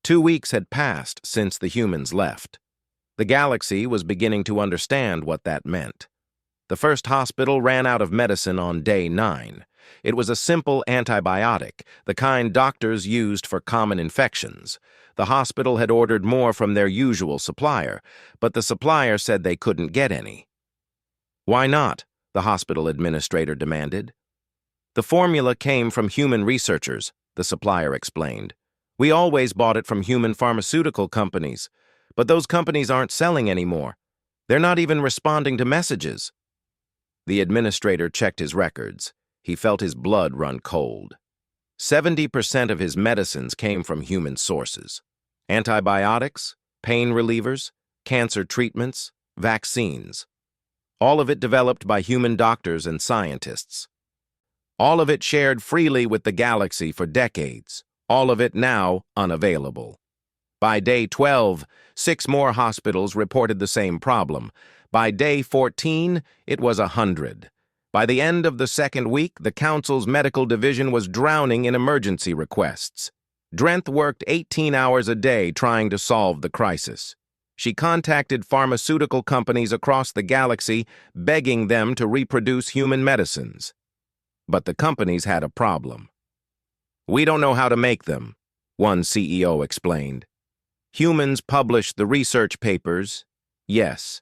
2 weeks had passed since the humans left. The galaxy was beginning to understand what that meant. The first hospital ran out of medicine on day 9. It was a simple antibiotic, the kind doctors used for common infections. The hospital had ordered more from their usual supplier, but the supplier said they couldn't get any. "Why not?" the hospital administrator demanded. "The formula came from human researchers," the supplier explained. "We always bought it from human pharmaceutical companies, but those companies aren't selling anymore. They're not even responding to messages." The administrator checked his records. He felt his blood run cold. 70% of his medicines came from human sources. Antibiotics, pain relievers, cancer treatments, vaccines. All of it developed by human doctors and scientists. All of it shared freely with the galaxy for decades. All of it now unavailable. By day 12, 6 more hospitals reported the same problem. By day 14, it was 100. By the end of the second week, the Council's medical division was drowning in emergency requests. Drenth worked 18 hours a day trying to solve the crisis. She contacted pharmaceutical companies across the galaxy, begging them to reproduce human medicines. But the companies had a problem. "We don't know how to make them," one CEO explained. "Humans publish the research papers, yes.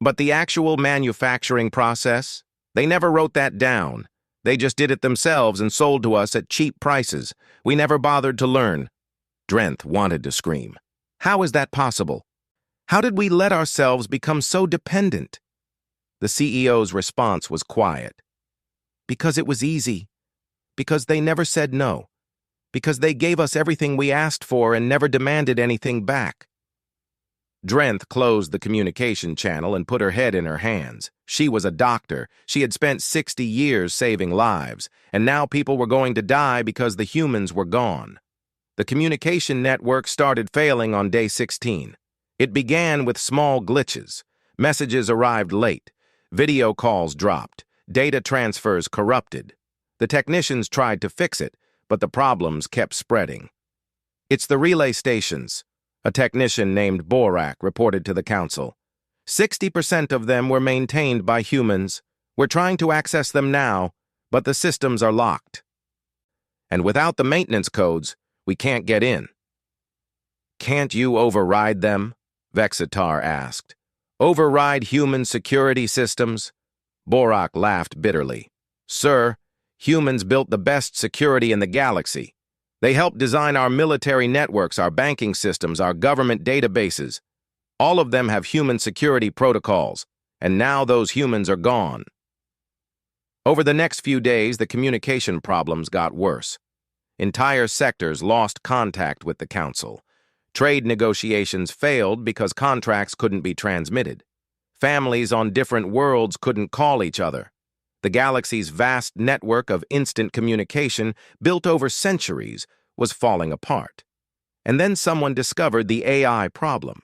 But the actual manufacturing process, they never wrote that down. They just did it themselves and sold to us at cheap prices. We never bothered to learn." Drenth wanted to scream. "How is that possible? How did we let ourselves become so dependent?" The CEO's response was quiet. "Because it was easy. Because they never said no. Because they gave us everything we asked for and never demanded anything back." Drenth closed the communication channel and put her head in her hands. She was a doctor. She had spent 60 years saving lives, and now people were going to die because the humans were gone. The communication network started failing on day 16. It began with small glitches. Messages arrived late. Video calls dropped. Data transfers corrupted. The technicians tried to fix it, but the problems kept spreading. "It's the relay stations," a technician named Borak reported to the Council. 60% of them were maintained by humans. We're trying to access them now, but the systems are locked. And without the maintenance codes, we can't get in." "Can't you override them?" Vexitar asked. "Override human security systems?" Borak laughed bitterly. "Sir, humans built the best security in the galaxy. They helped design our military networks, our banking systems, our government databases. All of them have human security protocols, and now those humans are gone." Over the next few days, the communication problems got worse. Entire sectors lost contact with the Council. Trade negotiations failed because contracts couldn't be transmitted. Families on different worlds couldn't call each other. The galaxy's vast network of instant communication, built over centuries, was falling apart. And then someone discovered the AI problem.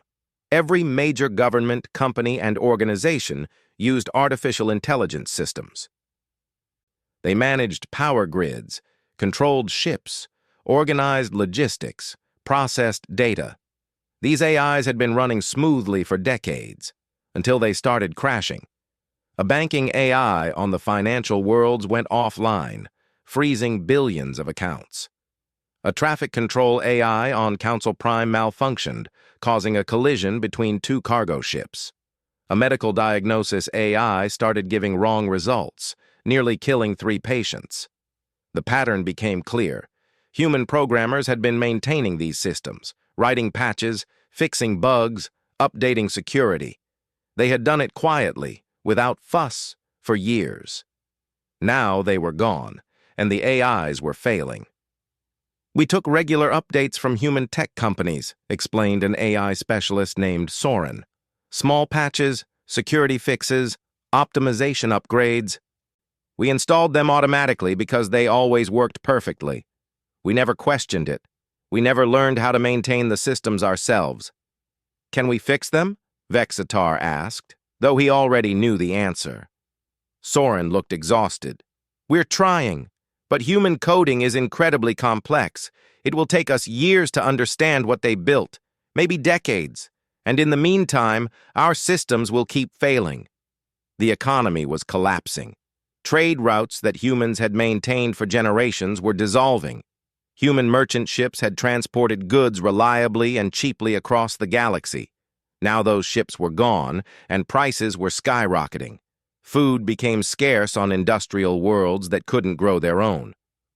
Every major government, company, and organization used artificial intelligence systems. They managed power grids, controlled ships, organized logistics, processed data. These AIs had been running smoothly for decades, until they started crashing. A banking AI on the financial worlds went offline, freezing billions of accounts. A traffic control AI on Council Prime malfunctioned, causing a collision between 2 cargo ships. A medical diagnosis AI started giving wrong results, nearly killing 3 patients. The pattern became clear. Human programmers had been maintaining these systems, writing patches, fixing bugs, updating security. They had done it quietly, without fuss, for years. Now they were gone, and the AIs were failing. "We took regular updates from human tech companies," explained an AI specialist named Soren. "Small patches, security fixes, optimization upgrades. We installed them automatically because they always worked perfectly. We never questioned it. We never learned how to maintain the systems ourselves." "Can we fix them?" Vexitar asked, though he already knew the answer. Soren looked exhausted. "We're trying, But human coding is incredibly complex. It will take us years to understand what they built, maybe decades. And in the meantime, our systems will keep failing. The economy was collapsing. Trade routes that humans had maintained for generations were dissolving. Human merchant ships had transported goods reliably and cheaply across the galaxy. Now those ships were gone, and prices were skyrocketing. Food became scarce on industrial worlds that couldn't grow their own.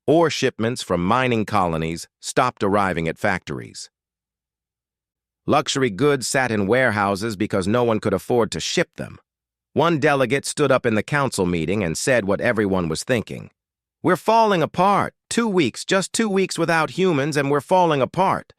Ore shipments from mining colonies stopped arriving at factories. Luxury goods sat in warehouses because no one could afford to ship them. One delegate stood up in the council meeting and said what everyone was thinking. "We're falling apart. 2 weeks, just 2 weeks without humans, and we're falling apart."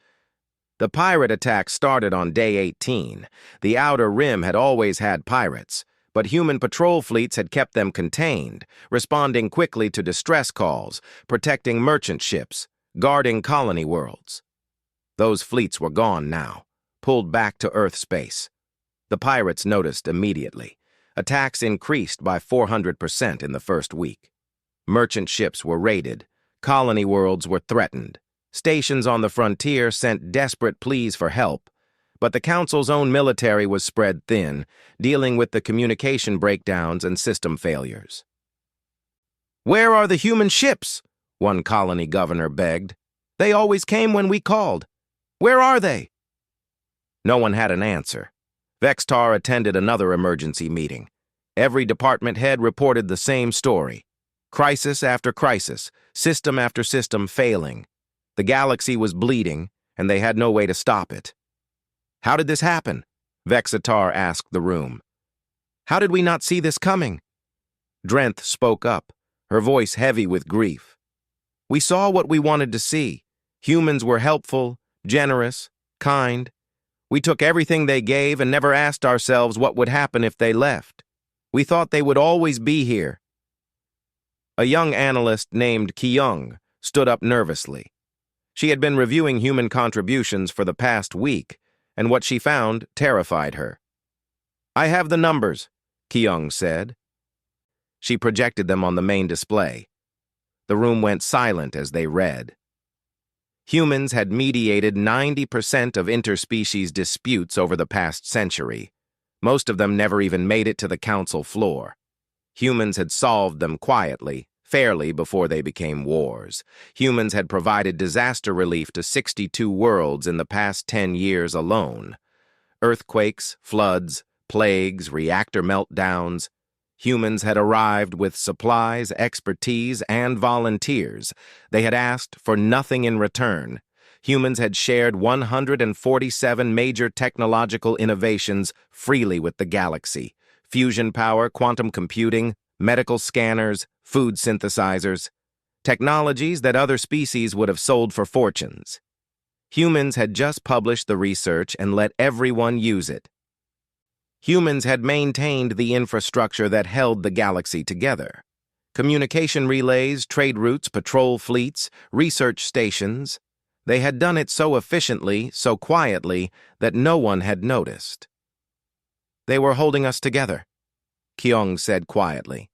The pirate attack started on day 18. The Outer Rim had always had pirates, but human patrol fleets had kept them contained, responding quickly to distress calls, protecting merchant ships, guarding colony worlds. Those fleets were gone now, pulled back to Earth space. The pirates noticed immediately. Attacks increased by 400% in the first week. Merchant ships were raided. Colony worlds were threatened. Stations on the frontier sent desperate pleas for help. But the Council's own military was spread thin, dealing with the communication breakdowns and system failures. "Where are the human ships?" one colony governor begged. "They always came when we called. Where are they?" No one had an answer. Vextar attended another emergency meeting. Every department head reported the same story. Crisis after crisis, system after system failing. The galaxy was bleeding, and they had no way to stop it. "How did this happen?" Vexatar asked the room. "How did we not see this coming?" Drenth spoke up, her voice heavy with grief. "We saw what we wanted to see. Humans were helpful, generous, kind. We took everything they gave and never asked ourselves what would happen if they left. We thought they would always be here." A young analyst named Kyung stood up nervously. She had been reviewing human contributions for the past week, and what she found terrified her. "I have the numbers," Kyung said. She projected them on the main display. The room went silent as they read. Humans had mediated 90% of interspecies disputes over the past century. Most of them never even made it to the council floor. Humans had solved them quietly, fairly before they became wars. Humans had provided disaster relief to 62 worlds in the past 10 years alone. Earthquakes, floods, plagues, reactor meltdowns. Humans had arrived with supplies, expertise, and volunteers. They had asked for nothing in return. Humans had shared 147 major technological innovations freely with the galaxy. Fusion power, quantum computing, medical scanners, food synthesizers. Technologies that other species would have sold for fortunes. Humans had just published the research and let everyone use it. Humans had maintained the infrastructure that held the galaxy together. Communication relays, trade routes, patrol fleets, research stations. They had done it so efficiently, so quietly, that no one had noticed. "They were holding us together," Kyung said quietly.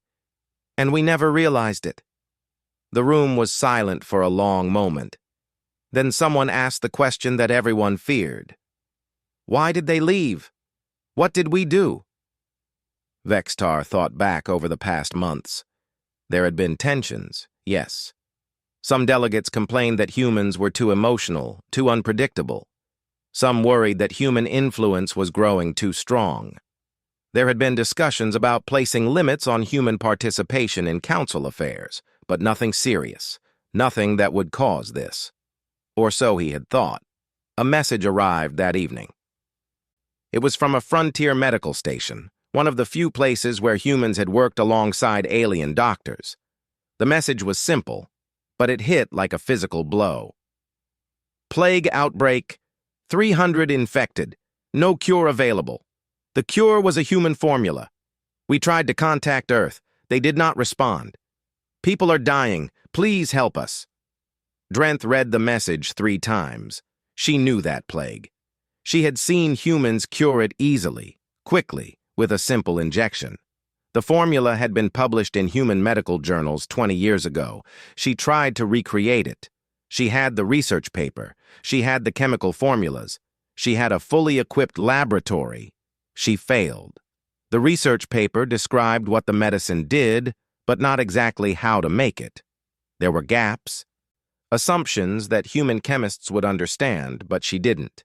"And we never realized it." The room was silent for a long moment. Then someone asked the question that everyone feared. "Why did they leave? What did we do?" Vextar thought back over the past months. There had been tensions, yes. Some delegates complained that humans were too emotional, too unpredictable. Some worried that human influence was growing too strong. There had been discussions about placing limits on human participation in council affairs, but nothing serious, nothing that would cause this. Or so he had thought. A message arrived that evening. It was from a frontier medical station, one of the few places where humans had worked alongside alien doctors. The message was simple, but it hit like a physical blow. "Plague outbreak, 300 infected, no cure available. The cure was a human formula. We tried to contact Earth. They did not respond. People are dying. Please help us." Drenth read the message 3 times. She knew that plague. She had seen humans cure it easily, quickly, with a simple injection. The formula had been published in human medical journals 20 years ago. She tried to recreate it. She had the research paper. She had the chemical formulas. She had a fully equipped laboratory. She failed. The research paper described what the medicine did, but not exactly how to make it. There were gaps, assumptions that human chemists would understand, but she didn't.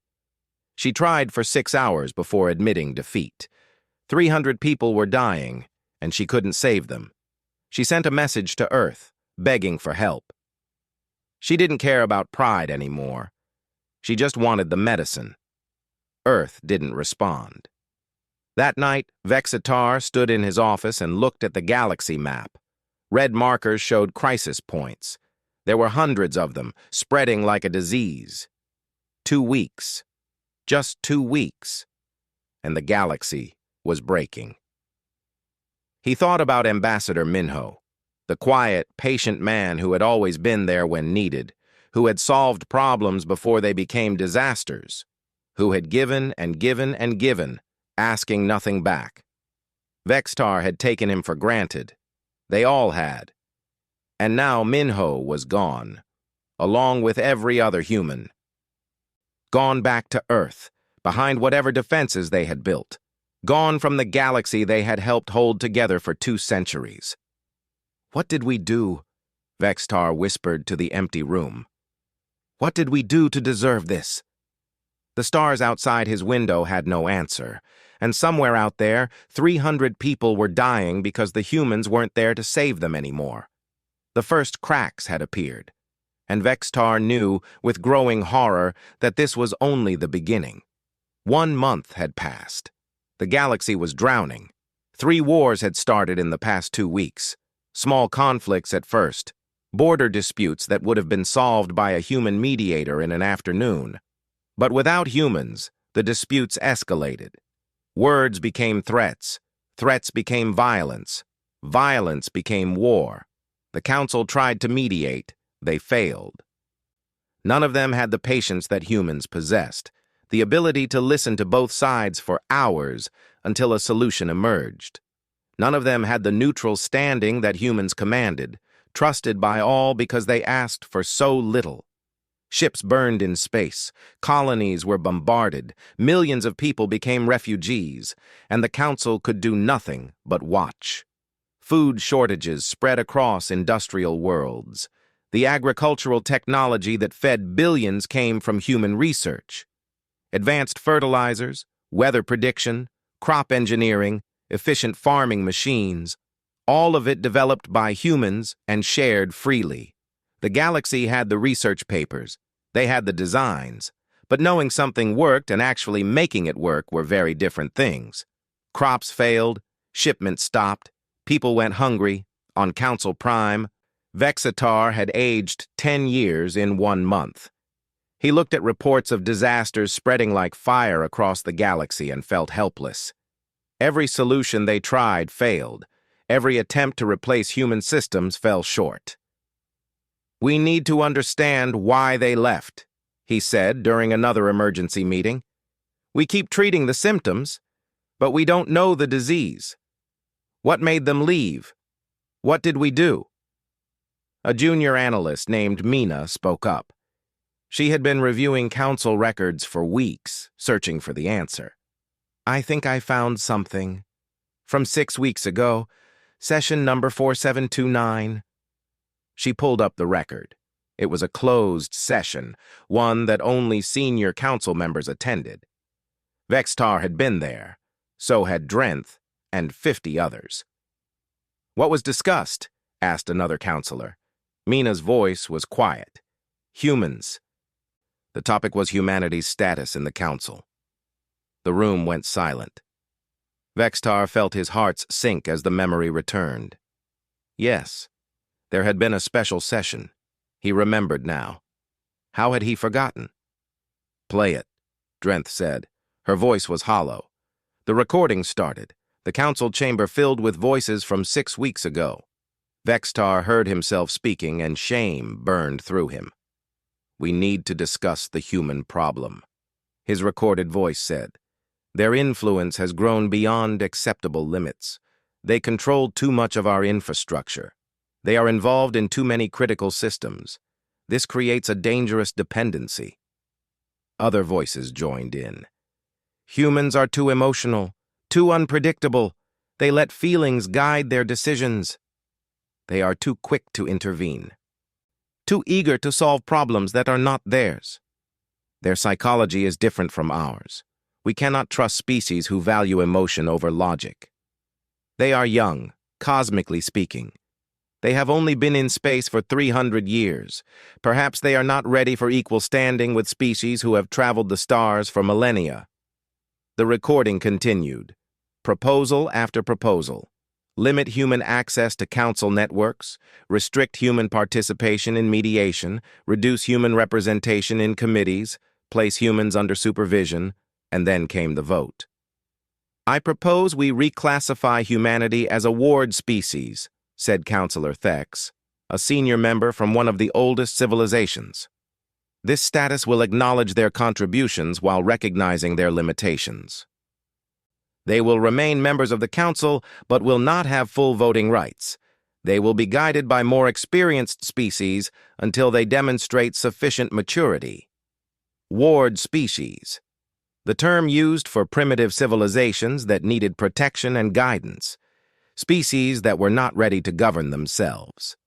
She tried for 6 hours before admitting defeat. 300 people were dying, and she couldn't save them. She sent a message to Earth, begging for help. She didn't care about pride anymore. She just wanted the medicine. Earth didn't respond. That night, Vexitar stood in his office and looked at the galaxy map. Red markers showed crisis points. There were hundreds of them, spreading like a disease. 2 weeks. Just 2 weeks. And the galaxy was breaking. He thought about Ambassador Minho, the quiet, patient man who had always been there when needed, who had solved problems before they became disasters, who had given and given and given, asking nothing back. Vexitar had taken him for granted. They all had. And now Minho was gone, along with every other human. Gone back to Earth, behind whatever defenses they had built. Gone from the galaxy they had helped hold together for 2 centuries. "What did we do?" Vexitar whispered to the empty room. "What did we do to deserve this?" The stars outside his window had no answer, and somewhere out there, 300 people were dying because the humans weren't there to save them anymore. The first cracks had appeared, and Vexitar knew, with growing horror, that this was only the beginning. 1 month had passed. The galaxy was drowning. 3 wars had started in the past 2 weeks. Small conflicts at first, border disputes that would have been solved by a human mediator in an afternoon. But without humans, the disputes escalated. Words became threats. Threats became violence. Violence became war. The council tried to mediate. They failed. None of them had the patience that humans possessed, the ability to listen to both sides for hours until a solution emerged. None of them had the neutral standing that humans commanded, trusted by all because they asked for so little. Ships burned in space, colonies were bombarded, millions of people became refugees, and the council could do nothing but watch. Food shortages spread across industrial worlds. The agricultural technology that fed billions came from human research. Advanced fertilizers, weather prediction, crop engineering, efficient farming machines, all of it developed by humans and shared freely. The galaxy had the research papers, they had the designs, but knowing something worked and actually making it work were very different things. Crops failed, shipments stopped, people went hungry. On Council Prime, Vexitar had aged 10 years in 1 month. He looked at reports of disasters spreading like fire across the galaxy and felt helpless. Every solution they tried failed. Every attempt to replace human systems fell short. "We need to understand why they left," he said during another emergency meeting. "We keep treating the symptoms, but we don't know the disease. What made them leave? What did we do?" A junior analyst named Mina spoke up. She had been reviewing council records for weeks, searching for the answer. "I think I found something. From 6 weeks ago, session number 4729. She pulled up the record. It was a closed session, one that only senior council members attended. Vexitar had been there, so had Drenth and 50 others. "What was discussed?" asked another counselor. Mina's voice was quiet. "Humans." The topic was humanity's status in the council. The room went silent. Vexitar felt his heart sink as the memory returned. Yes, there had been a special session. He remembered now. How had he forgotten? "Play it," Drenth said. Her voice was hollow. The recording started, the council chamber filled with voices from 6 weeks ago. Vexitar heard himself speaking, and shame burned through him. "We need to discuss the human problem," his recorded voice said. "Their influence has grown beyond acceptable limits. They control too much of our infrastructure. They are involved in too many critical systems. This creates a dangerous dependency. Other voices joined in. Humans are too emotional, too unpredictable. They let feelings guide their decisions. They are too quick to intervene, too eager to solve problems that are not theirs. Their psychology is different from ours. We cannot trust species who value emotion over logic. They are young, cosmically speaking. They have only been in space for 300 years. Perhaps they are not ready for equal standing with species who have traveled the stars for millennia. The recording continued. Proposal after proposal. Limit human access to council networks, restrict human participation in mediation, reduce human representation in committees, place humans under supervision, and then came the vote. I propose we reclassify humanity as a ward species, said Councillor Thex, a senior member from one of the oldest civilizations. This status will acknowledge their contributions while recognizing their limitations. They will remain members of the Council, but will not have full voting rights. They will be guided by more experienced species until they demonstrate sufficient maturity. Ward species. The term used for primitive civilizations that needed protection and guidance. Species that were not ready to govern themselves.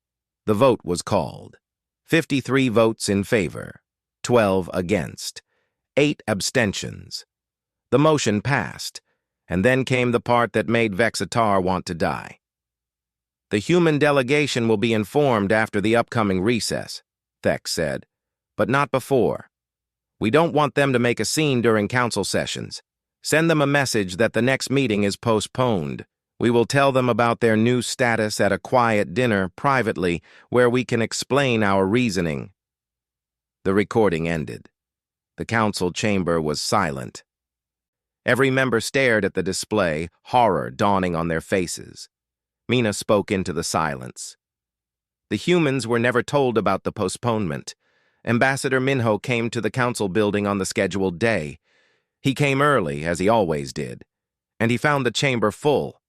The vote was called. 53 votes in favor, 12 against, 8 abstentions. The motion passed, and then came the part that made Vexatar want to die. The human delegation will be informed after the upcoming recess, Thex said, but not before. We don't want them to make a scene during council sessions. Send them a message that the next meeting is postponed. We will tell them about their new status at a quiet dinner privately where we can explain our reasoning. The recording ended. The council chamber was silent. Every member stared at the display, horror dawning on their faces. Mina spoke into the silence. The humans were never told about the postponement. Ambassador Minho came to the council building on the scheduled day. He came early, as he always did, and he found the chamber full.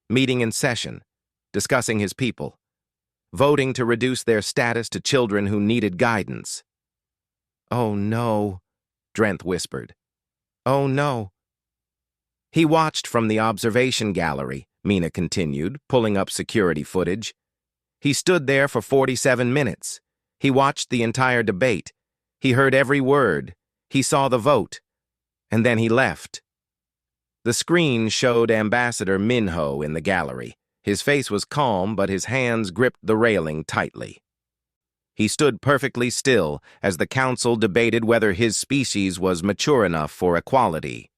Meeting in session, discussing his people, voting to reduce their status to children who needed guidance. "Oh no," Drenth whispered. "Oh no." He watched from the observation gallery, Mina continued, pulling up security footage. He stood there for 47 minutes. He watched the entire debate. He heard every word. He saw the vote. And then he left. The screen showed Ambassador Minho in the gallery. His face was calm, but his hands gripped the railing tightly. He stood perfectly still as the council debated whether his species was mature enough for equality.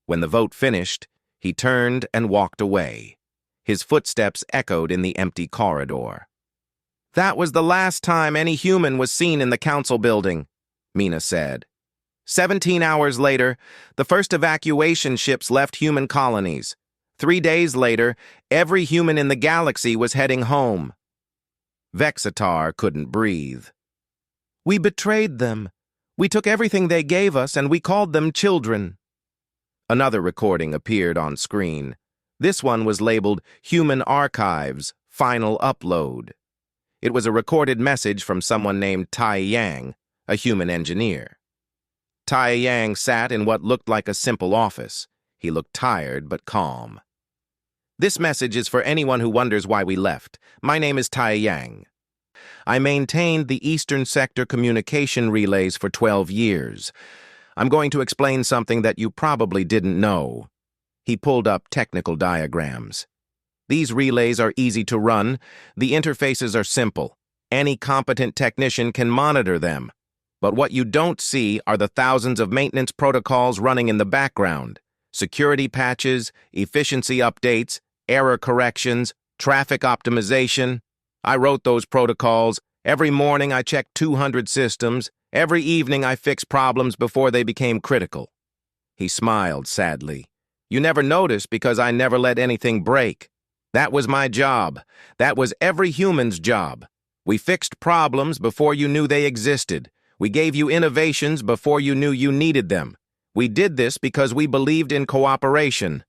When the vote finished, he turned and walked away. His footsteps echoed in the empty corridor. That was the last time any human was seen in the council building, Mina said. 17 hours later, the first evacuation ships left human colonies. 3 days later, every human in the galaxy was heading home. Vexatar couldn't breathe. We betrayed them. We took everything they gave us and we called them children. Another recording appeared on screen. This one was labeled Human Archives, Final Upload. It was a recorded message from someone named Tai Yang, a human engineer. Tai Yang sat in what looked like a simple office. He looked tired but calm. This message is for anyone who wonders why we left. My name is Tai Yang. I maintained the Eastern Sector communication relays for 12 years. I'm going to explain something that you probably didn't know. He pulled up technical diagrams. These relays are easy to run. The interfaces are simple. Any competent technician can monitor them. But what you don't see are the thousands of maintenance protocols running in the background. Security patches, efficiency updates, error corrections, traffic optimization. I wrote those protocols. Every morning I checked 200 systems. Every evening I fixed problems before they became critical. He smiled sadly. You never noticed because I never let anything break. That was my job. That was every human's job. We fixed problems before you knew they existed. We gave you innovations before you knew you needed them. We did this because we believed in cooperation.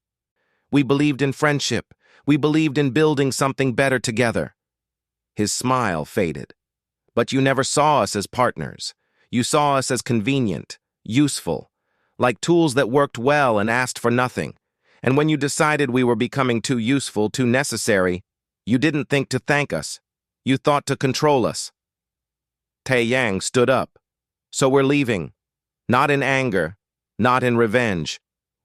We believed in friendship. We believed in building something better together." His smile faded. "But you never saw us as partners. You saw us as convenient, useful, like tools that worked well and asked for nothing. And when you decided we were becoming too useful, too necessary, you didn't think to thank us. You thought to control us." Tae Yang stood up. "So we're leaving. Not in anger, not in revenge.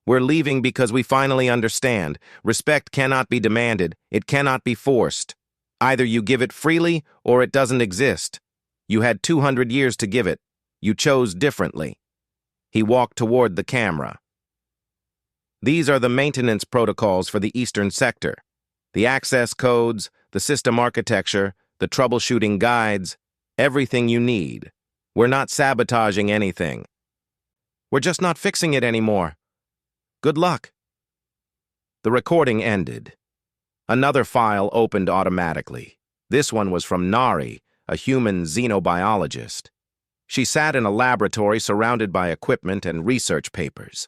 We're leaving because we finally understand. Respect cannot be demanded. It cannot be forced. Either you give it freely or it doesn't exist. You had 200 years to give it. You chose differently." He walked toward the camera. "These are the maintenance protocols for the Eastern Sector. The access codes, the system architecture, the troubleshooting guides, everything you need. We're not sabotaging anything. We're just not fixing it anymore. Good luck." The recording ended. Another file opened automatically. This one was from Nari, a human xenobiologist. She sat in a laboratory surrounded by equipment and research papers.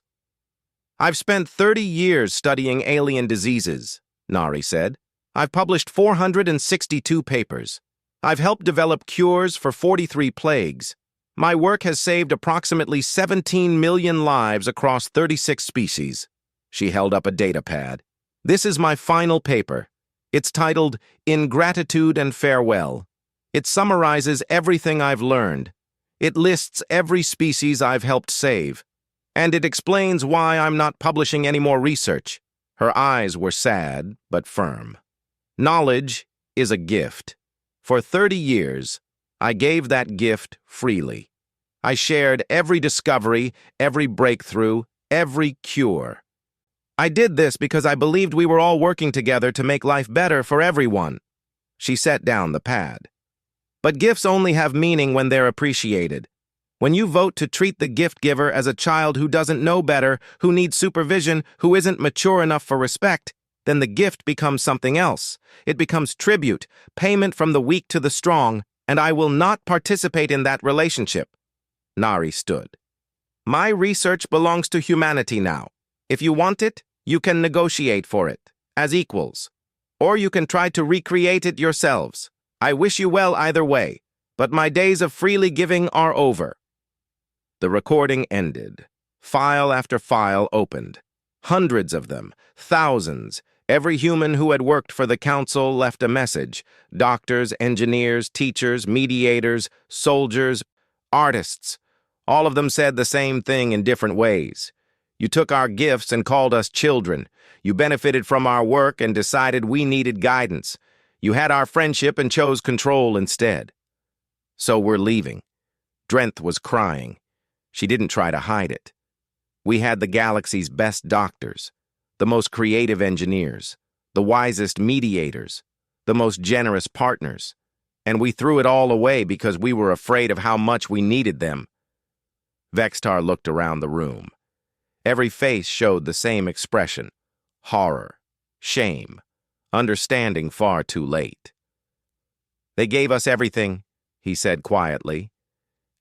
"I've spent 30 years studying alien diseases," Nari said. "I've published 462 papers. I've helped develop cures for 43 plagues. My work has saved approximately 17 million lives across 36 species." She held up a data pad. "This is my final paper. It's titled In Gratitude and Farewell. It summarizes everything I've learned. It lists every species I've helped save. And it explains why I'm not publishing any more research." Her eyes were sad but firm. "Knowledge is a gift. For 30 years, I gave that gift freely. I shared every discovery, every breakthrough, every cure. I did this because I believed we were all working together to make life better for everyone." She set down the pad. "But gifts only have meaning when they're appreciated. When you vote to treat the gift giver as a child who doesn't know better, who needs supervision, who isn't mature enough for respect, then the gift becomes something else. It becomes tribute, payment from the weak to the strong, and I will not participate in that relationship." Nari stood. "My research belongs to humanity now. If you want it, you can negotiate for it, as equals. Or you can try to recreate it yourselves. I wish you well either way, but my days of freely giving are over." The recording ended. File after file opened. Hundreds of them, thousands. Every human who had worked for the council left a message. Doctors, engineers, teachers, mediators, soldiers, artists. All of them said the same thing in different ways. "You took our gifts and called us children. You benefited from our work and decided we needed guidance. You had our friendship and chose control instead. So we're leaving." Drenth was crying. She didn't try to hide it. "We had the galaxy's best doctors, the most creative engineers, the wisest mediators, the most generous partners, and we threw it all away because we were afraid of how much we needed them." Vextar looked around the room. Every face showed the same expression: horror, shame, understanding far too late. "They gave us everything," he said quietly,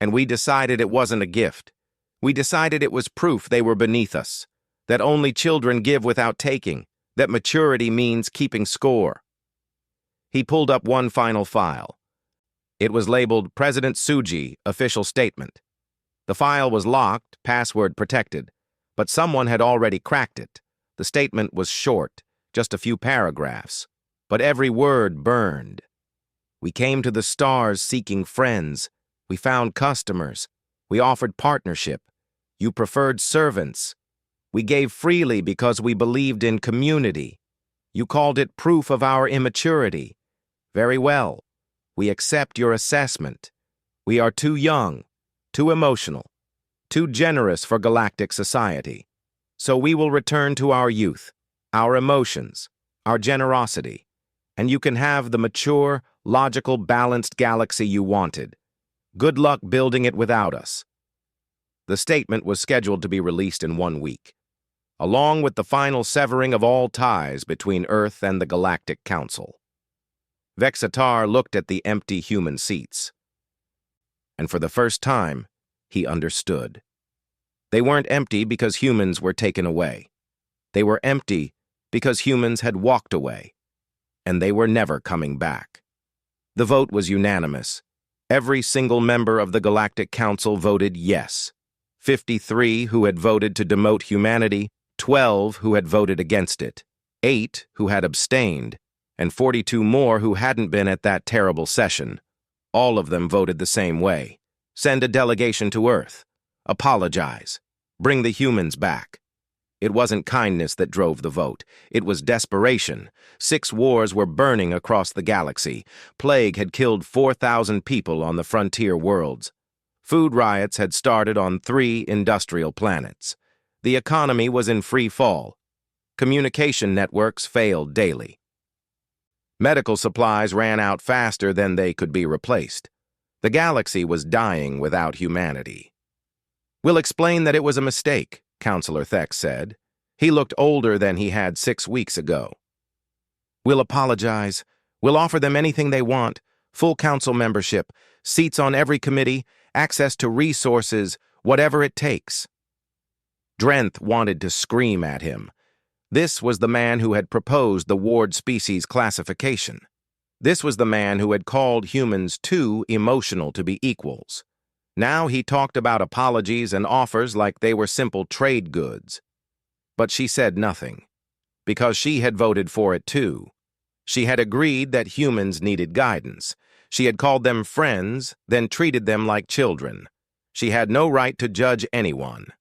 "and we decided it wasn't a gift. We decided it was proof they were beneath us, that only children give without taking, that maturity means keeping score." He pulled up one final file. It was labeled President Suji, Official Statement. The file was locked, password protected, but someone had already cracked it. The statement was short, just a few paragraphs, but every word burned. "We came to the stars seeking friends. We found customers. We offered partnership. You preferred servants. We gave freely because we believed in community. You called it proof of our immaturity. Very well. We accept your assessment. We are too young, too emotional, too generous for galactic society. So we will return to our youth, our emotions, our generosity, and you can have the mature, logical, balanced galaxy you wanted. Good luck building it without us." The statement was scheduled to be released in 1 week, along with the final severing of all ties between Earth and the Galactic Council. Vexatar looked at the empty human seats, and for the first time, he understood. They weren't empty because humans were taken away. They were empty because humans had walked away, and they were never coming back. The vote was unanimous. Every single member of the Galactic Council voted yes. 53 who had voted to demote humanity, 12 who had voted against it, 8 who had abstained, and 42 more who hadn't been at that terrible session. All of them voted the same way. Send a delegation to Earth. Apologize. Bring the humans back. It wasn't kindness that drove the vote. It was desperation. 6 wars were burning across the galaxy. Plague had killed 4,000 people on the frontier worlds. Food riots had started on 3 industrial planets. The economy was in free fall. Communication networks failed daily. Medical supplies ran out faster than they could be replaced. The galaxy was dying without humanity. "We'll explain that it was a mistake," Counselor Thex said. He looked older than he had 6 weeks ago. "We'll apologize. We'll offer them anything they want, full council membership, seats on every committee, access to resources, whatever it takes." Drenth wanted to scream at him. This was the man who had proposed the Ward species classification. This was the man who had called humans too emotional to be equals. Now he talked about apologies and offers like they were simple trade goods. But she said nothing, because she had voted for it too. She had agreed that humans needed guidance. She had called them friends, then treated them like children. She had no right to judge anyone.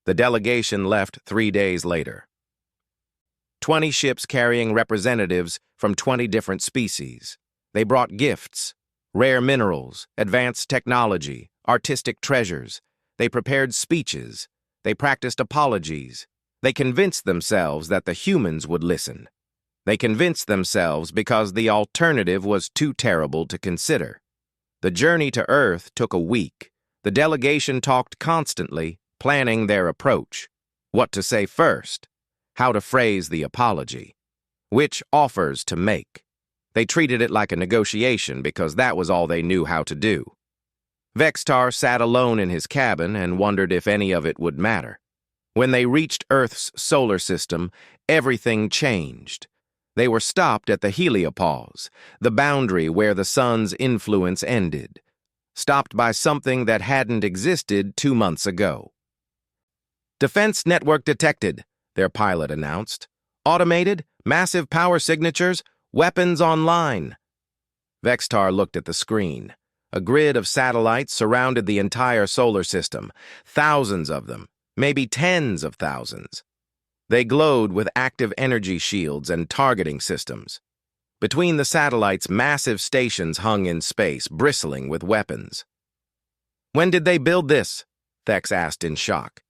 The delegation left 3 days later. 20 ships carrying representatives from 20 different species. They brought gifts, rare minerals, advanced technology, artistic treasures. They prepared speeches. They practiced apologies. They convinced themselves that the humans would listen. They convinced themselves because the alternative was too terrible to consider. The journey to Earth took a week. The delegation talked constantly, planning their approach. What to say first? How to phrase the apology, which offers to make. They treated it like a negotiation because that was all they knew how to do. Vextar sat alone in his cabin and wondered if any of it would matter. When they reached Earth's solar system, everything changed. They were stopped at the heliopause, the boundary where the sun's influence ended. Stopped by something that hadn't existed 2 months ago. "Defense network detected," their pilot announced. "Automated, massive power signatures, weapons online." Vextar looked at the screen. A grid of satellites surrounded the entire solar system, thousands of them, maybe tens of thousands. They glowed with active energy shields and targeting systems. Between the satellites, massive stations hung in space, bristling with weapons. "When did they build this?" Thex asked in shock.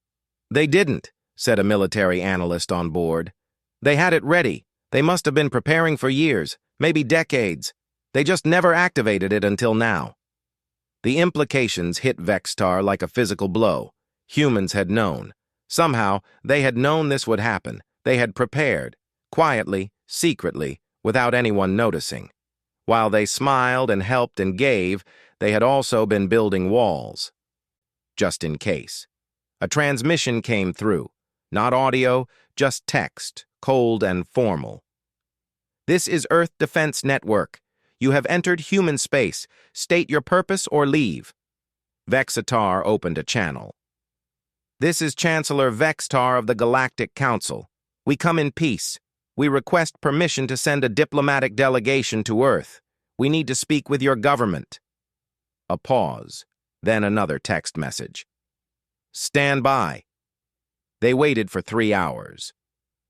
"They didn't," said a military analyst on board. "They had it ready. They must have been preparing for years, maybe decades. They just never activated it until now." The implications hit Vextar like a physical blow. Humans had known. Somehow, they had known this would happen. They had prepared, quietly, secretly, without anyone noticing. While they smiled and helped and gave, they had also been building walls. Just in case. A transmission came through. Not audio, just text, cold and formal. "This is Earth Defense Network. You have entered human space. State your purpose or leave." Vexatar opened a channel. "This is Chancellor Vextar of the Galactic Council. We come in peace. We request permission to send a diplomatic delegation to Earth. We need to speak with your government." A pause, then another text message. "Stand by." They waited for 3 hours.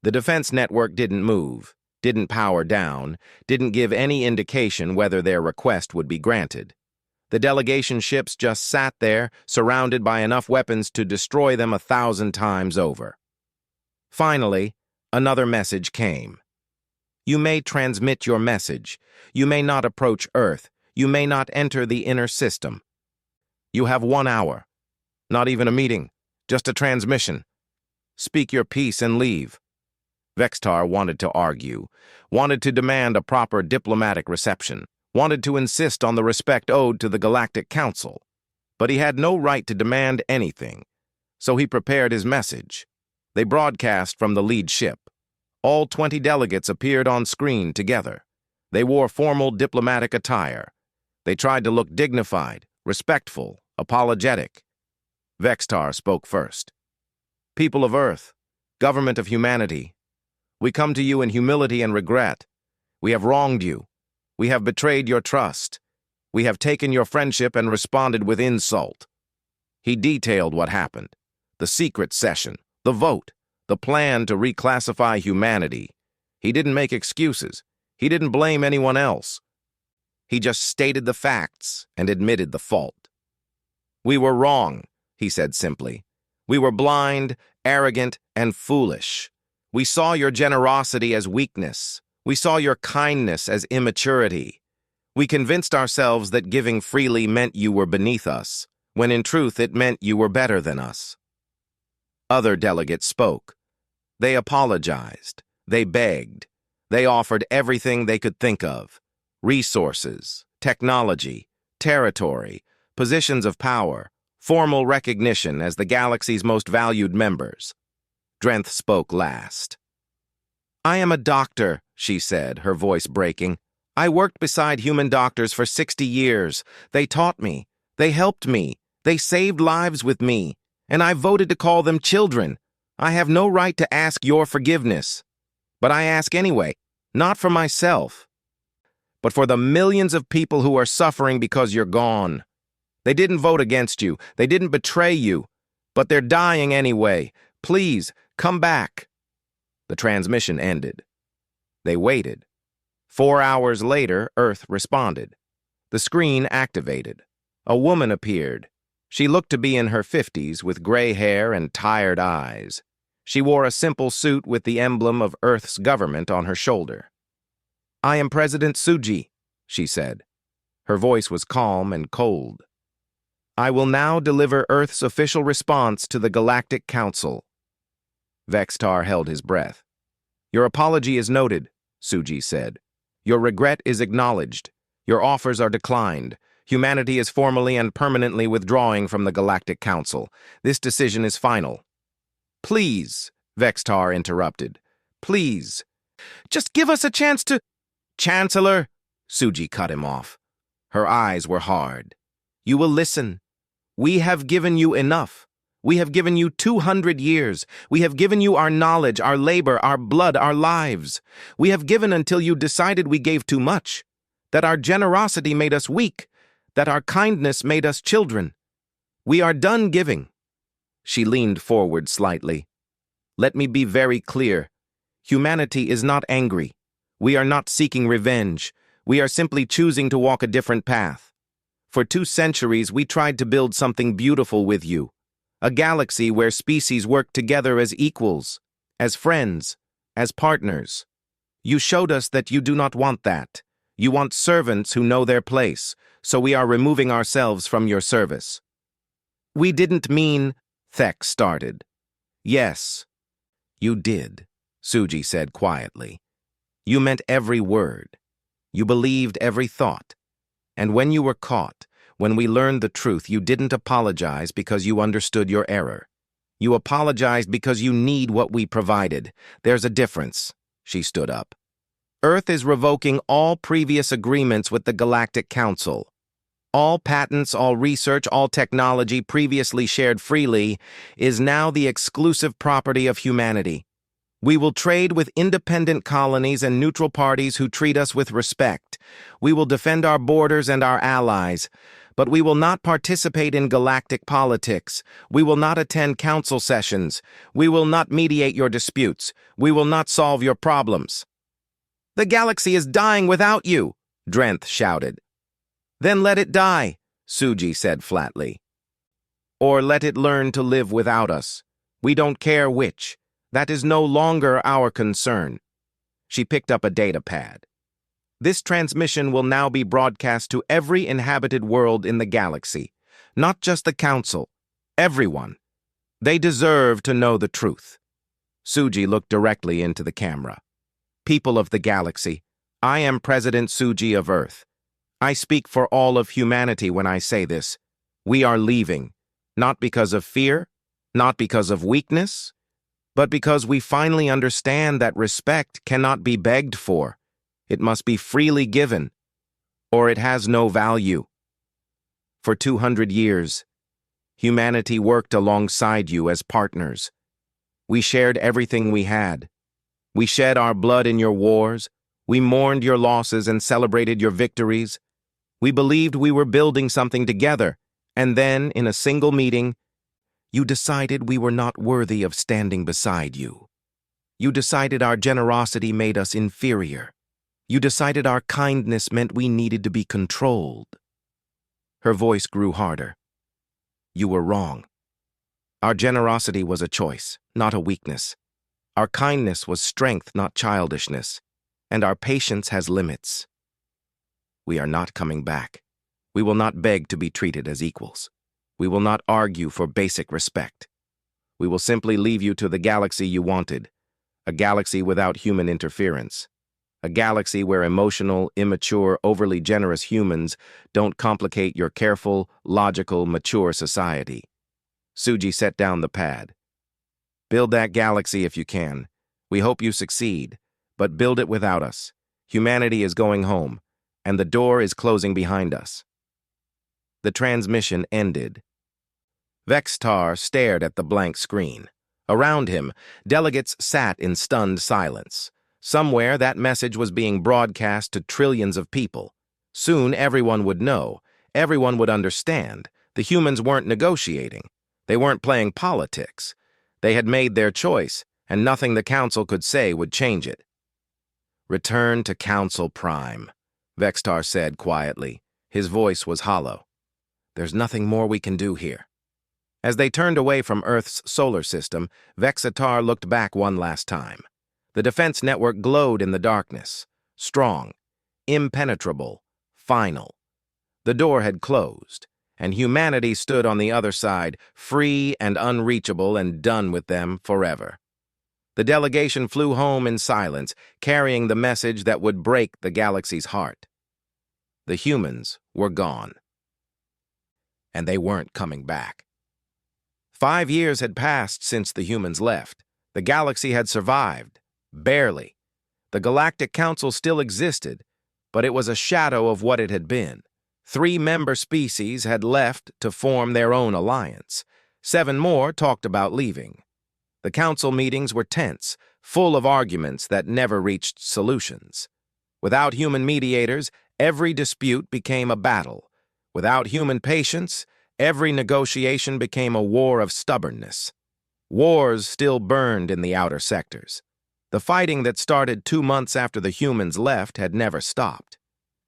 The defense network didn't move, didn't power down, didn't give any indication whether their request would be granted. The delegation ships just sat there, surrounded by enough weapons to destroy them 1,000 times over. Finally, another message came. "You may transmit your message. You may not approach Earth. You may not enter the inner system. You have 1 hour. Not even a meeting, just a transmission. Speak your piece and leave." Vextar wanted to argue, wanted to demand a proper diplomatic reception, wanted to insist on the respect owed to the Galactic Council. But he had no right to demand anything, so he prepared his message. They broadcast from the lead ship. All 20 delegates appeared on screen together. They wore formal diplomatic attire. They tried to look dignified, respectful, apologetic. Vextar spoke first. People of Earth, government of humanity, we come to you in humility and regret. We have wronged you. We have betrayed your trust. We have taken your friendship and responded with insult. He detailed what happened. The secret session, the vote, the plan to reclassify humanity. He didn't make excuses. He didn't blame anyone else. He just stated the facts and admitted the fault. We were wrong, he said simply. We were blind, arrogant, and foolish. We saw your generosity as weakness. We saw your kindness as immaturity. We convinced ourselves that giving freely meant you were beneath us, when in truth it meant you were better than us. Other delegates spoke. They apologized. They begged. They offered everything they could think of: resources, technology, territory, positions of power, formal recognition as the galaxy's most valued members. Drenth spoke last. I am a doctor, she said, her voice breaking. I worked beside human doctors for 60 years. They taught me. They helped me. They saved lives with me. And I voted to call them children. I have no right to ask your forgiveness. But I ask anyway, not for myself, but for the millions of people who are suffering because you're gone. They didn't vote against you. They didn't betray you. But they're dying anyway. Please, come back. The transmission ended. They waited. 4 hours later, Earth responded. The screen activated. A woman appeared. She looked to be in her 50s with gray hair and tired eyes. She wore a simple suit with the emblem of Earth's government on her shoulder. I am President Suji, she said. Her voice was calm and cold. I will now deliver Earth's official response to the Galactic Council. Vextar held his breath. Your apology is noted, Suji said. Your regret is acknowledged. Your offers are declined. Humanity is formally and permanently withdrawing from the Galactic Council. This decision is final. Please, Vextar interrupted. Please. Just give us a chance to— Chancellor, Suji cut him off. Her eyes were hard. You will listen. We have given you enough. We have given you 200 years. We have given you our knowledge, our labor, our blood, our lives. We have given until you decided we gave too much, that our generosity made us weak, that our kindness made us children. We are done giving. She leaned forward slightly. Let me be very clear. Humanity is not angry. We are not seeking revenge. We are simply choosing to walk a different path. For 2 centuries, we tried to build something beautiful with you. A galaxy where species work together as equals, as friends, as partners. You showed us that you do not want that. You want servants who know their place, so we are removing ourselves from your service. We didn't mean— Thek started. Yes, you did, Suji said quietly. You meant every word. You believed every thought. And when you were caught, when we learned the truth, you didn't apologize because you understood your error. You apologized because you need what we provided. There's a difference. She stood up. Earth is revoking all previous agreements with the Galactic Council. All patents, all research, all technology previously shared freely is now the exclusive property of humanity. We will trade with independent colonies and neutral parties who treat us with respect. We will defend our borders and our allies, but we will not participate in galactic politics. We will not attend council sessions. We will not mediate your disputes. We will not solve your problems. The galaxy is dying without you, Drenth shouted. Then let it die, Suji said flatly. Or let it learn to live without us. We don't care which. That is no longer our concern. She picked up a data pad. This transmission will now be broadcast to every inhabited world in the galaxy, not just the Council, everyone. They deserve to know the truth. Suji looked directly into the camera. People of the galaxy, I am President Suji of Earth. I speak for all of humanity when I say this. We are leaving, not because of fear, not because of weakness. but because we finally understand that respect cannot be begged for. It must be freely given, or it has no value. For 200 years, humanity worked alongside you as partners. We shared everything we had. We shed our blood in your wars. We mourned your losses and celebrated your victories. We believed we were building something together, and then, in a single meeting, you decided we were not worthy of standing beside you. You decided our generosity made us inferior. You decided our kindness meant we needed to be controlled. Her voice grew harder. You were wrong. Our generosity was a choice, not a weakness. Our kindness was strength, not childishness. And our patience has limits. We are not coming back. We will not beg to be treated as equals. We will not argue for basic respect. We will simply leave you to the galaxy you wanted, a galaxy without human interference, a galaxy where emotional, immature, overly generous humans don't complicate your careful, logical, mature society. Suji set down the pad. Build that galaxy if you can. We hope you succeed, but build it without us. Humanity is going home, and the door is closing behind us. The transmission ended. Vextar stared at the blank screen. Around him, delegates sat in stunned silence. Somewhere, that message was being broadcast to trillions of people. Soon, everyone would know. Everyone would understand. The humans weren't negotiating. They weren't playing politics. They had made their choice, and nothing the Council could say would change it. Return to Council Prime, Vextar said quietly. His voice was hollow. There's nothing more we can do here. As they turned away from Earth's solar system, Vexatar looked back one last time. The defense network glowed in the darkness. Strong, impenetrable, final. The door had closed, and humanity stood on the other side, free and unreachable and done with them forever. The delegation flew home in silence, carrying the message that would break the galaxy's heart. The humans were gone. And they weren't coming back. 5 years had passed since the humans left. The galaxy had survived. Barely. The Galactic Council still existed, but it was a shadow of what it had been. 3 member species had left to form their own alliance. 7 more talked about leaving. The council meetings were tense, full of arguments that never reached solutions. Without human mediators, every dispute became a battle. Without human patience, every negotiation became a war of stubbornness. Wars still burned in the outer sectors. The fighting that started 2 months after the humans left had never stopped.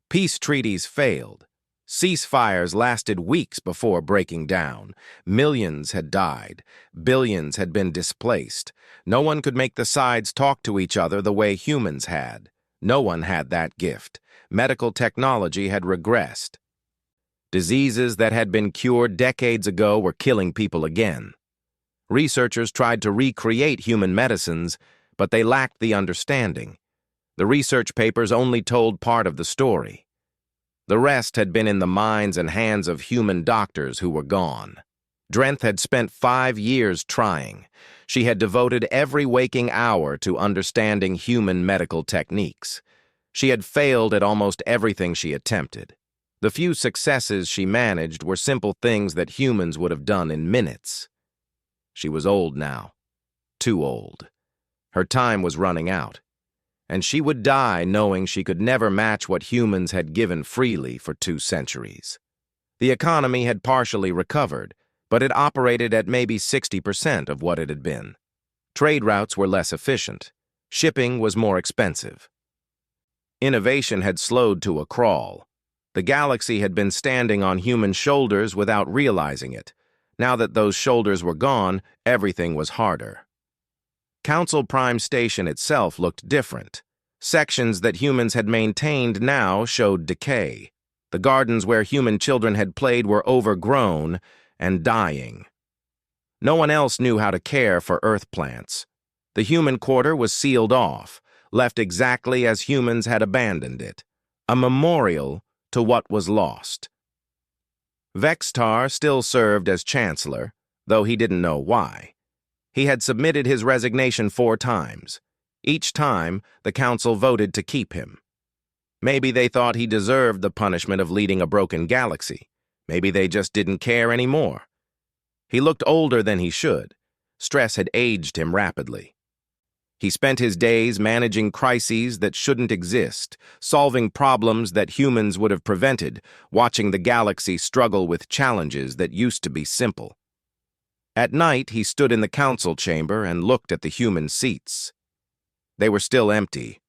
Peace treaties failed. Ceasefires lasted weeks before breaking down. Millions had died. Billions had been displaced. No one could make the sides talk to each other the way humans had. No one had that gift. Medical technology had regressed. Diseases that had been cured decades ago were killing people again. Researchers tried to recreate human medicines, but they lacked the understanding. The research papers only told part of the story. The rest had been in the minds and hands of human doctors who were gone. Drenth had spent 5 years trying. She had devoted every waking hour to understanding human medical techniques. She had failed at almost everything she attempted. The few successes she managed were simple things that humans would have done in minutes. She was old now. Too old. Her time was running out. And she would die knowing she could never match what humans had given freely for 2 centuries. The economy had partially recovered, but it operated at maybe 60% of what it had been. Trade routes were less efficient. Shipping was more expensive. Innovation had slowed to a crawl. The galaxy had been standing on human shoulders without realizing it. Now that those shoulders were gone, everything was harder. Council Prime Station itself looked different. Sections that humans had maintained now showed decay. The gardens where human children had played were overgrown and dying. No one else knew how to care for Earth plants. The human quarter was sealed off, left exactly as humans had abandoned it, a memorial to what was lost. Vextar still served as chancellor, though he didn't know why. He had submitted his resignation 4 times. Each time, the council voted to keep him. Maybe they thought he deserved the punishment of leading a broken galaxy. Maybe they just didn't care anymore. He looked older than he should. Stress had aged him rapidly. He spent his days managing crises that shouldn't exist, solving problems that humans would have prevented, watching the galaxy struggle with challenges that used to be simple. At night, he stood in the council chamber and looked at the human seats. They were still empty.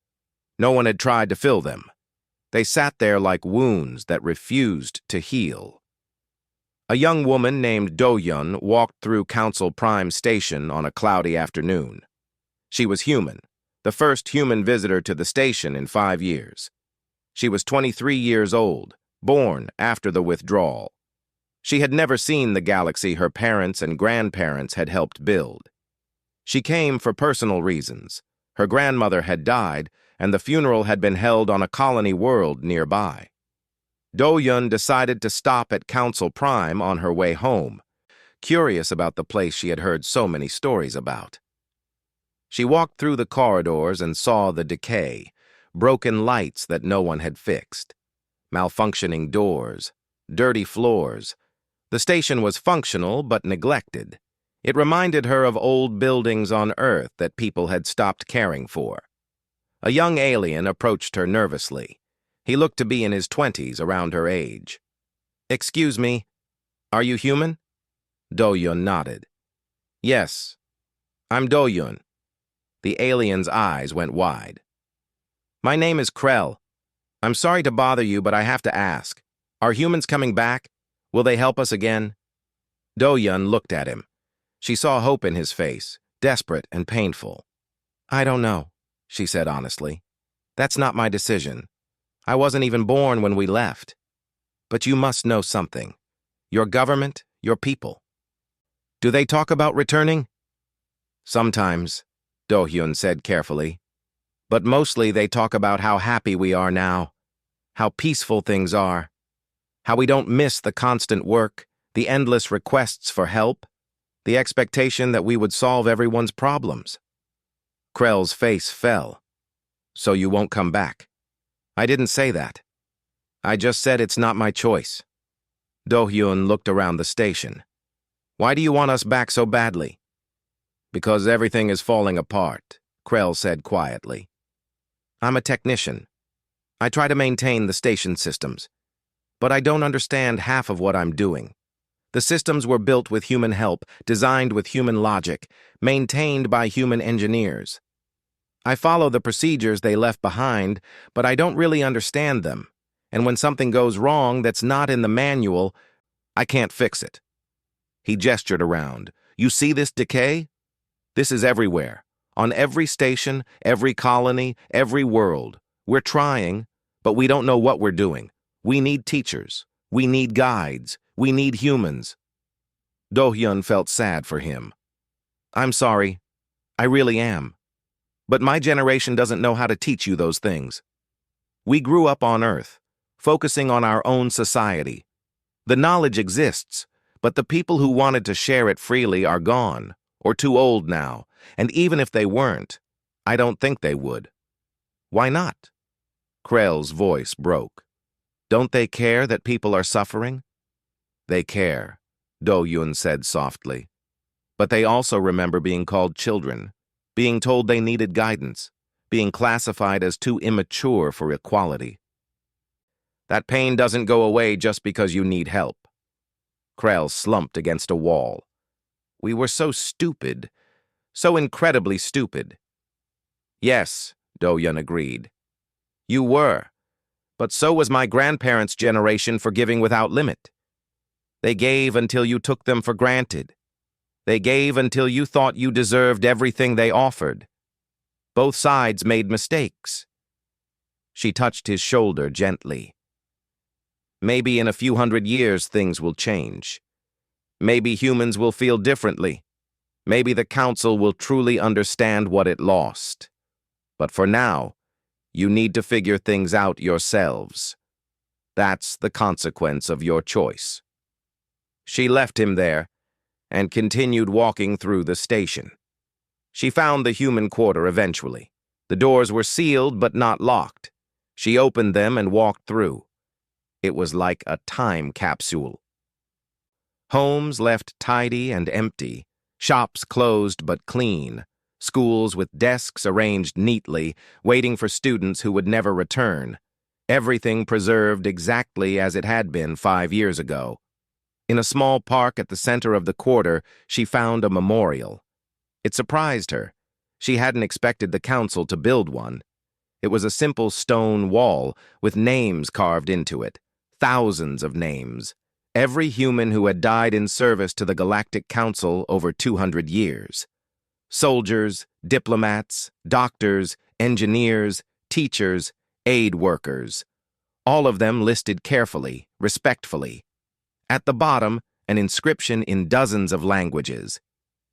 No one had tried to fill them. They sat there like wounds that refused to heal. A young woman named Do-Yun walked through Council Prime Station on a cloudy afternoon. She was human, the first human visitor to the station in 5 years. She was 23 years old, born after the withdrawal. She had never seen the galaxy her parents and grandparents had helped build. She came for personal reasons. Her grandmother had died, and the funeral had been held on a colony world nearby. Do-Yun decided to stop at Council Prime on her way home, curious about the place she had heard so many stories about. She walked through the corridors and saw the decay, broken lights that no one had fixed, malfunctioning doors, dirty floors. The station was functional but neglected. It reminded her of old buildings on Earth that people had stopped caring for. A young alien approached her nervously. He looked to be in his 20s, around her age. "Excuse me, are you human?" Do-Yun nodded. "Yes, I'm Do-Yun." The alien's eyes went wide. "My name is Krell. I'm sorry to bother you, but I have to ask. Are humans coming back? Will they help us again?" Do-Yun looked at him. She saw hope in his face, desperate and painful. "I don't know," she said honestly. "That's not my decision. I wasn't even born when we left. But you must know something. Your government, your people. Do they talk about returning?" "Sometimes," Do-Hyun said carefully. "But mostly they talk about how happy we are now, how peaceful things are, how we don't miss the constant work, the endless requests for help, the expectation that we would solve everyone's problems." Krell's face fell. "So you won't come back?" "I didn't say that. I just said it's not my choice." Do-Hyun looked around the station. "Why do you want us back so badly?" "Because everything is falling apart," Krell said quietly. "I'm a technician. I try to maintain the station systems. But I don't understand half of what I'm doing. The systems were built with human help, designed with human logic, maintained by human engineers. I follow the procedures they left behind, but I don't really understand them. And when something goes wrong that's not in the manual, I can't fix it." He gestured around. "You see this decay? This is everywhere. On every station, every colony, every world. We're trying, but we don't know what we're doing. We need teachers. We need guides. We need humans." Do-Hyun felt sad for him. "I'm sorry. I really am. But my generation doesn't know how to teach you those things. We grew up on Earth, focusing on our own society. The knowledge exists, but the people who wanted to share it freely are gone, or too old now, and even if they weren't, I don't think they would." "Why not?" Krell's voice broke. "Don't they care that people are suffering?" "They care," Do-Yun said softly. "But they also remember being called children, being told they needed guidance, being classified as too immature for equality. That pain doesn't go away just because you need help." Krell slumped against a wall. "We were so stupid, so incredibly stupid." "Yes," Do-Yun agreed. "You were, but so was my grandparents' generation for giving without limit. They gave until you took them for granted. They gave until you thought you deserved everything they offered. Both sides made mistakes." She touched his shoulder gently. "Maybe in a few hundred years things will change. Maybe humans will feel differently. Maybe the Council will truly understand what it lost. But for now, you need to figure things out yourselves. That's the consequence of your choice." She left him there and continued walking through the station. She found the human quarter eventually. The doors were sealed but not locked. She opened them and walked through. It was like a time capsule. Homes left tidy and empty, shops closed but clean, schools with desks arranged neatly, waiting for students who would never return. Everything preserved exactly as it had been 5 years ago. In a small park at the center of the quarter, she found a memorial. It surprised her. She hadn't expected the council to build one. It was a simple stone wall with names carved into it. Thousands of names. Every human who had died in service to the Galactic Council over 200 years. Soldiers, diplomats, doctors, engineers, teachers, aid workers. All of them listed carefully, respectfully. At the bottom, an inscription in dozens of languages.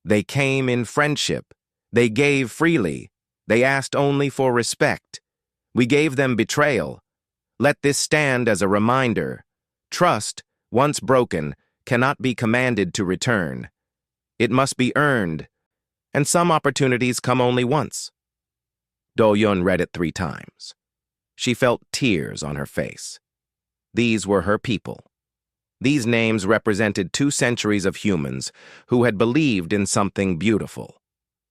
They came in friendship. They gave freely. They asked only for respect. We gave them betrayal. Let this stand as a reminder. Trust, once broken, cannot be commanded to return. It must be earned, and some opportunities come only once. Do-Yun read it 3 times. She felt tears on her face. These were her people. These names represented 2 centuries of humans who had believed in something beautiful,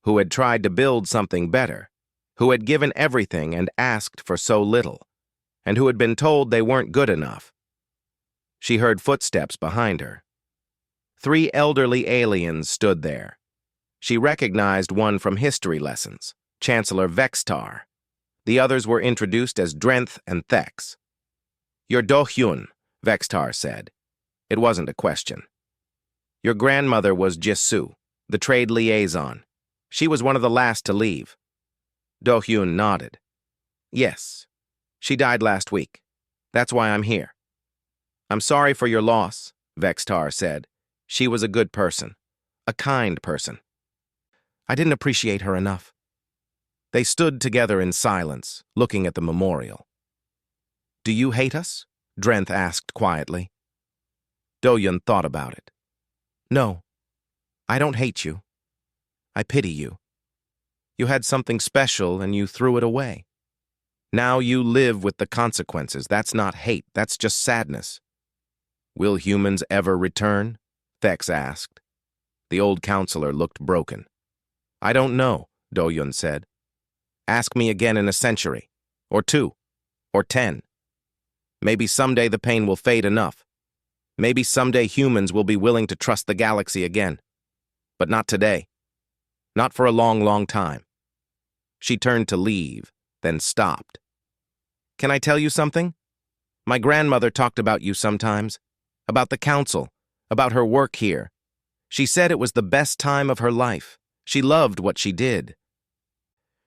who had tried to build something better, who had given everything and asked for so little, and who had been told they weren't good enough. She heard footsteps behind her. 3 elderly aliens stood there. She recognized one from history lessons, Chancellor Vextar. The others were introduced as Drenth and Thex. "You're Do-Hyun," Vextar said. It wasn't a question. "Your grandmother was Jisoo, the trade liaison. She was one of the last to leave." Do-Hyun nodded. "Yes. She died last week. That's why I'm here." "I'm sorry for your loss," Vextar said. "She was a good person. A kind person." "I didn't appreciate her enough." They stood together in silence, looking at the memorial. "Do you hate us?" Drenth asked quietly. Do-Yun thought about it. "No, I don't hate you. I pity you. You had something special and you threw it away. Now you live with the consequences. That's not hate, that's just sadness." "Will humans ever return?" Thex asked. The old counselor looked broken. "I don't know," Do-Yun said. "Ask me again in a century, or 2, or 10. Maybe someday the pain will fade enough. Maybe someday humans will be willing to trust the galaxy again. But not today. Not for a long, long time." She turned to leave, then stopped. "Can I tell you something? My grandmother talked about you sometimes, about the council, about her work here. She said it was the best time of her life. She loved what she did.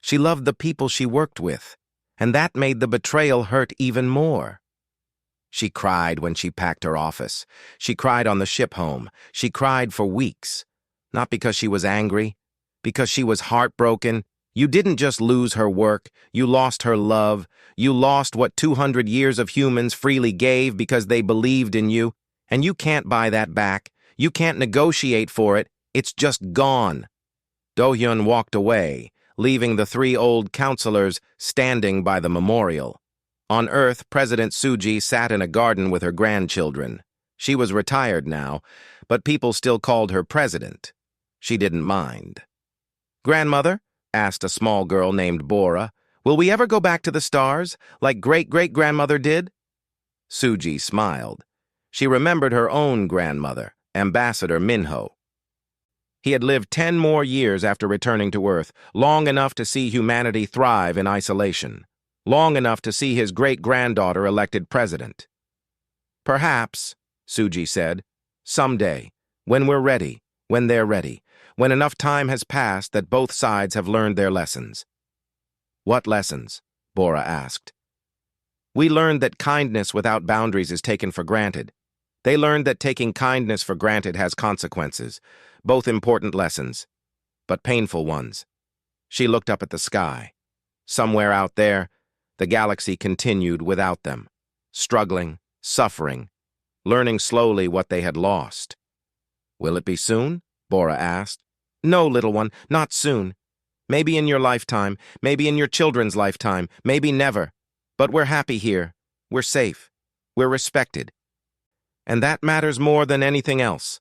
She loved the people she worked with, and that made the betrayal hurt even more. She cried when she packed her office. She cried on the ship home. She cried for weeks. Not because she was angry, because she was heartbroken. You didn't just lose her work, you lost her love. You lost what 200 years of humans freely gave because they believed in you, and you can't buy that back. You can't negotiate for it. It's just gone." Do-Hyun walked away, leaving the 3 old counselors standing by the memorial. On Earth, President Suji sat in a garden with her grandchildren. She was retired now, but people still called her president. She didn't mind. "Grandmother," asked a small girl named Bora, "will we ever go back to the stars, like great-great-grandmother did?" Suji smiled. She remembered her own grandmother, Ambassador Minho. He had lived 10 more years after returning to Earth, long enough to see humanity thrive in isolation. Long enough to see his great-granddaughter elected president. "Perhaps," Suji said, "someday, when we're ready, when they're ready, when enough time has passed that both sides have learned their lessons." "What lessons?" Bora asked. "We learned that kindness without boundaries is taken for granted. They learned that taking kindness for granted has consequences, both important lessons, but painful ones." She looked up at the sky. Somewhere out there, the galaxy continued without them, struggling, suffering, learning slowly what they had lost. "Will it be soon?" Bora asked. "No, little one, not soon. Maybe in your lifetime, maybe in your children's lifetime, maybe never. But we're happy here. We're safe. We're respected. And that matters more than anything else.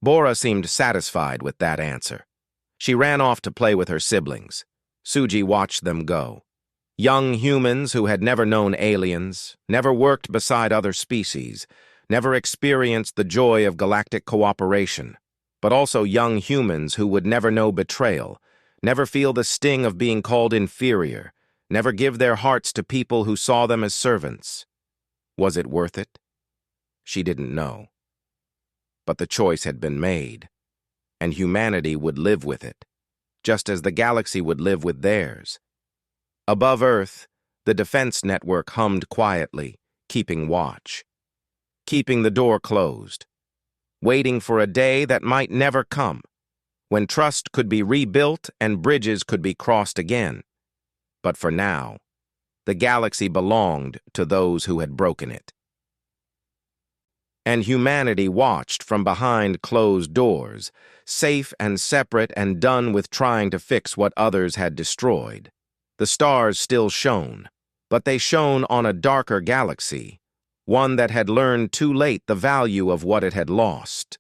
Bora seemed satisfied with that answer. She ran off to play with her siblings. Suji watched them go. Young humans who had never known aliens, never worked beside other species, never experienced the joy of galactic cooperation, but also young humans who would never know betrayal, never feel the sting of being called inferior, never give their hearts to people who saw them as servants. Was it worth it? She didn't know. But the choice had been made, and humanity would live with it, just as the galaxy would live with theirs. Above Earth, the defense network hummed quietly, keeping watch, keeping the door closed, waiting for a day that might never come, when trust could be rebuilt and bridges could be crossed again. But for now, the galaxy belonged to those who had broken it. And humanity watched from behind closed doors, safe and separate and done with trying to fix what others had destroyed. The stars still shone, but they shone on a darker galaxy, one that had learned too late the value of what it had lost.